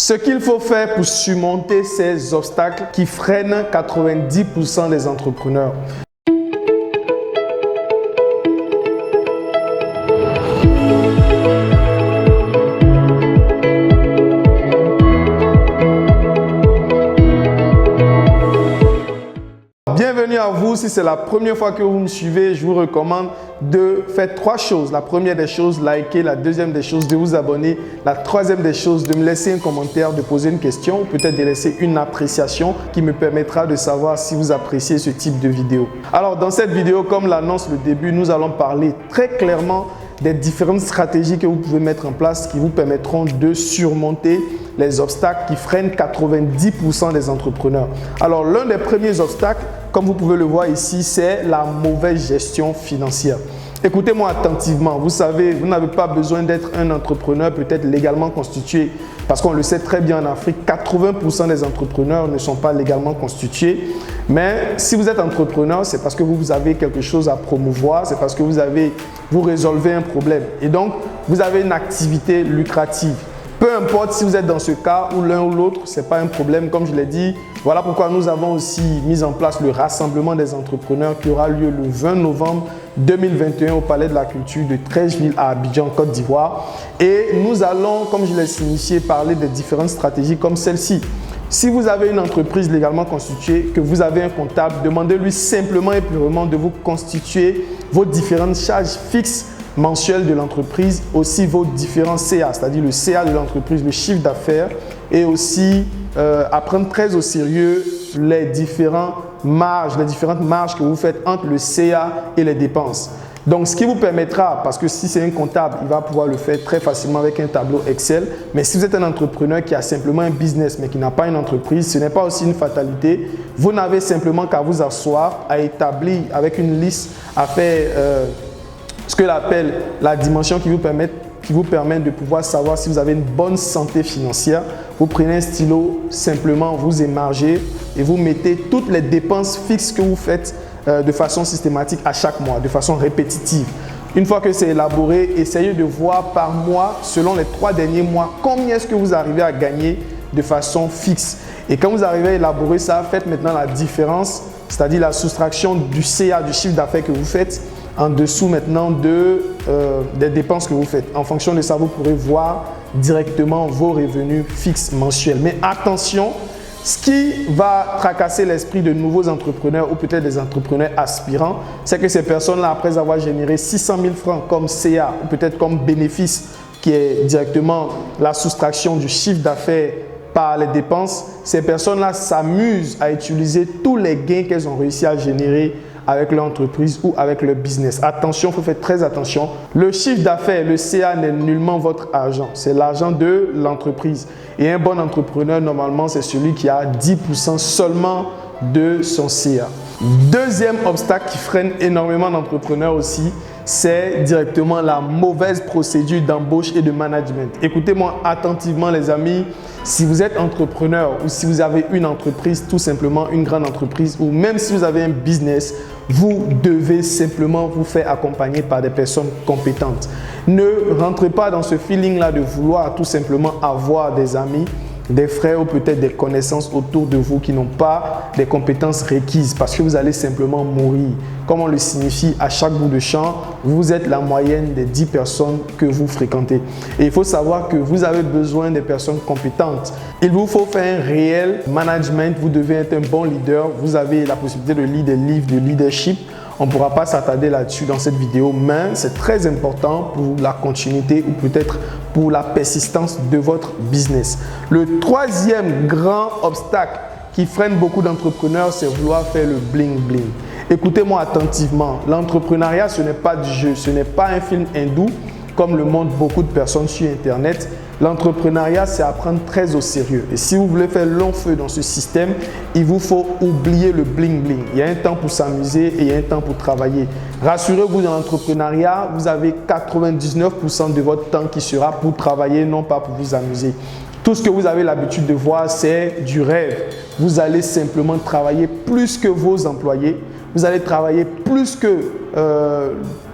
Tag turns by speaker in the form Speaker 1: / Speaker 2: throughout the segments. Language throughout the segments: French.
Speaker 1: Ce qu'il faut faire pour surmonter ces obstacles qui freinent 90% des entrepreneurs. Bienvenue à vous. Si c'est la première fois que vous me suivez, je vous recommande de faire 3 choses. La première des choses, liker. La deuxième des choses, de vous abonner. La troisième des choses, de me laisser un commentaire, de poser une question ou peut-être de laisser une appréciation qui me permettra de savoir si vous appréciez ce type de vidéo. Alors, dans cette vidéo, comme l'annonce le début, nous allons parler très clairement des différentes stratégies que vous pouvez mettre en place qui vous permettront de surmonter les obstacles qui freinent 90% des entrepreneurs. Alors, l'un des premiers obstacles, comme vous pouvez le voir ici, c'est la mauvaise gestion financière. Écoutez-moi attentivement. Vous savez, vous n'avez pas besoin d'être un entrepreneur peut-être légalement constitué parce qu'on le sait très bien en Afrique, 80% des entrepreneurs ne sont pas légalement constitués. Mais si vous êtes entrepreneur, c'est parce que vous avez quelque chose à promouvoir, c'est parce que vous résolvez un problème et donc vous avez une activité lucrative. Peu importe si vous êtes dans ce cas ou l'un ou l'autre, ce n'est pas un problème. Comme je l'ai dit, voilà pourquoi nous avons aussi mis en place le rassemblement des entrepreneurs qui aura lieu le 20 novembre 2021 au Palais de la Culture de Treichville à Abidjan, Côte d'Ivoire. Et nous allons, comme je l'ai signifié, parler des différentes stratégies comme celle-ci. Si vous avez une entreprise légalement constituée, que vous avez un comptable, demandez-lui simplement et purement de vous constituer vos différentes charges fixes mensuelles de l'entreprise, aussi vos différents CA, c'est-à-dire le CA de l'entreprise, le chiffre d'affaires et aussi à prendre très au sérieux les différentes marges que vous faites entre le CA et les dépenses. Donc, ce qui vous permettra, parce que si c'est un comptable, il va pouvoir le faire très facilement avec un tableau Excel. Mais si vous êtes un entrepreneur qui a simplement un business mais qui n'a pas une entreprise, ce n'est pas aussi une fatalité. Vous n'avez simplement qu'à vous asseoir, à établir avec une liste, à faire ce que l'on appelle la dimension qui vous permet de pouvoir savoir si vous avez une bonne santé financière. Vous prenez un stylo, simplement vous émargez et vous mettez toutes les dépenses fixes que vous faites de façon systématique à chaque mois, de façon répétitive. Une fois que c'est élaboré, essayez de voir par mois, selon les 3 derniers mois, combien est-ce que vous arrivez à gagner de façon fixe. Et quand vous arrivez à élaborer ça, faites maintenant la différence, c'est-à-dire la soustraction du CA, du chiffre d'affaires que vous faites, en dessous maintenant des dépenses que vous faites. En fonction de ça, vous pourrez voir directement vos revenus fixes mensuels. Mais attention, ce qui va tracasser l'esprit de nouveaux entrepreneurs ou peut-être des entrepreneurs aspirants, c'est que ces personnes-là, après avoir généré 600 000 francs comme CA ou peut-être comme bénéfice, qui est directement la soustraction du chiffre d'affaires par les dépenses, ces personnes-là s'amusent à utiliser tous les gains qu'elles ont réussi à générer avec leur entreprise ou avec leur business. Attention, il faut faire très attention. Le chiffre d'affaires, le CA n'est nullement votre argent. C'est l'argent de l'entreprise. Et un bon entrepreneur, normalement, c'est celui qui a 10% seulement de son CA. Deuxième obstacle qui freine énormément d'entrepreneurs aussi, c'est directement la mauvaise procédure d'embauche et de management. Écoutez-moi attentivement les amis, si vous êtes entrepreneur ou si vous avez une entreprise, tout simplement une grande entreprise ou même si vous avez un business, vous devez simplement vous faire accompagner par des personnes compétentes. Ne rentrez pas dans ce feeling-là de vouloir tout simplement avoir des amis, des frères ou peut-être des connaissances autour de vous qui n'ont pas des compétences requises parce que vous allez simplement mourir. Comme on le signifie à chaque bout de champ, vous êtes la moyenne des 10 personnes que vous fréquentez. Et il faut savoir que vous avez besoin des personnes compétentes. Il vous faut faire un réel management, vous devez être un bon leader, vous avez la possibilité de lire des livres de leadership. On ne pourra pas s'attarder là-dessus dans cette vidéo, mais c'est très important pour la continuité ou peut-être pour la persistance de votre business. Le troisième grand obstacle qui freine beaucoup d'entrepreneurs, c'est vouloir faire le bling-bling. Écoutez-moi attentivement, l'entrepreneuriat, ce n'est pas du jeu, ce n'est pas un film hindou comme le montrent beaucoup de personnes sur Internet. L'entrepreneuriat, c'est à prendre très au sérieux. Et si vous voulez faire long feu dans ce système, il vous faut oublier le bling-bling. Il y a un temps pour s'amuser et il y a un temps pour travailler. Rassurez-vous, dans l'entrepreneuriat, vous avez 99% de votre temps qui sera pour travailler, non pas pour vous amuser. Tout ce que vous avez l'habitude de voir, c'est du rêve. Vous allez simplement travailler plus que vos employés. Vous allez travailler plus que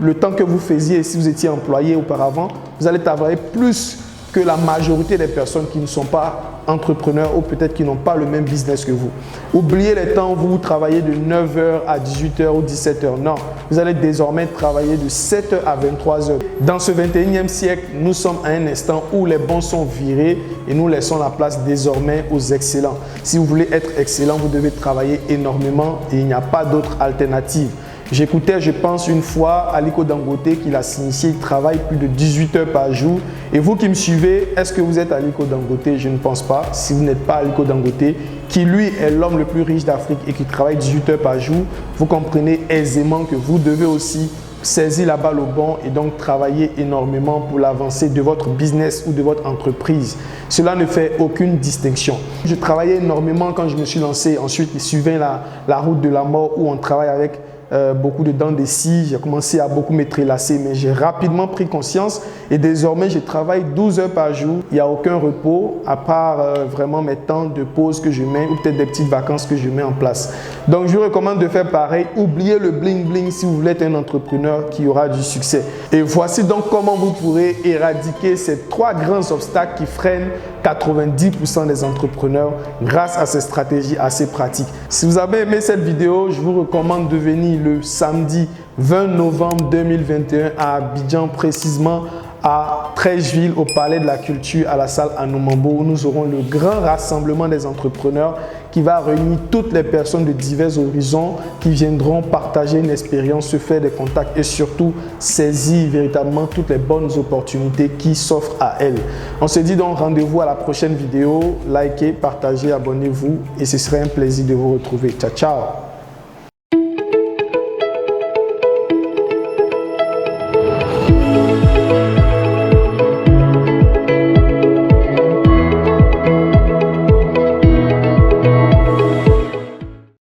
Speaker 1: le temps que vous faisiez si vous étiez employé auparavant. Vous allez travailler plus que la majorité des personnes qui ne sont pas entrepreneurs ou peut-être qui n'ont pas le même business que vous. Oubliez les temps où vous travaillez de 9h à 18h ou 17h. Non, vous allez désormais travailler de 7h à 23h. Dans ce 21e siècle, nous sommes à un instant où les bons sont virés et nous laissons la place désormais aux excellents. Si vous voulez être excellent, vous devez travailler énormément et il n'y a pas d'autre alternative. J'écoutais, je pense, une fois Aliko Dangote qui l'a signifié, il travaille plus de 18 heures par jour. Et vous qui me suivez, est-ce que vous êtes Aliko Dangote? Je ne pense pas. Si vous n'êtes pas Aliko Dangote, qui lui est l'homme le plus riche d'Afrique et qui travaille 18 heures par jour, vous comprenez aisément que vous devez aussi saisir la balle au bon et donc travailler énormément pour l'avancée de votre business ou de votre entreprise. Cela ne fait aucune distinction. Je travaillais énormément quand je me suis lancé. Ensuite, il suivait la route de la mort où on travaille avec beaucoup de dents de scie. J'ai commencé à beaucoup me prélasser, mais j'ai rapidement pris conscience et désormais je travaille 12 heures par jour. Il n'y a aucun repos à part vraiment mes temps de pause que je mets ou peut-être des petites vacances que je mets en place. Donc je vous recommande de faire pareil. Oubliez le bling bling si vous voulez être un entrepreneur qui aura du succès. Et voici donc comment vous pourrez éradiquer ces 3 grands obstacles qui freinent 90% des entrepreneurs grâce à ces stratégies assez pratiques. Si vous avez aimé cette vidéo, je vous recommande de venir le samedi 20 novembre 2021 à Abidjan, précisément à Treichville, au Palais de la Culture, à la salle Anoumambo, où nous aurons le grand rassemblement des entrepreneurs qui va réunir toutes les personnes de divers horizons qui viendront partager une expérience, se faire des contacts et surtout saisir véritablement toutes les bonnes opportunités qui s'offrent à elles. On se dit donc rendez-vous à la prochaine vidéo. Likez, partagez, abonnez-vous et ce serait un plaisir de vous retrouver. Ciao, ciao!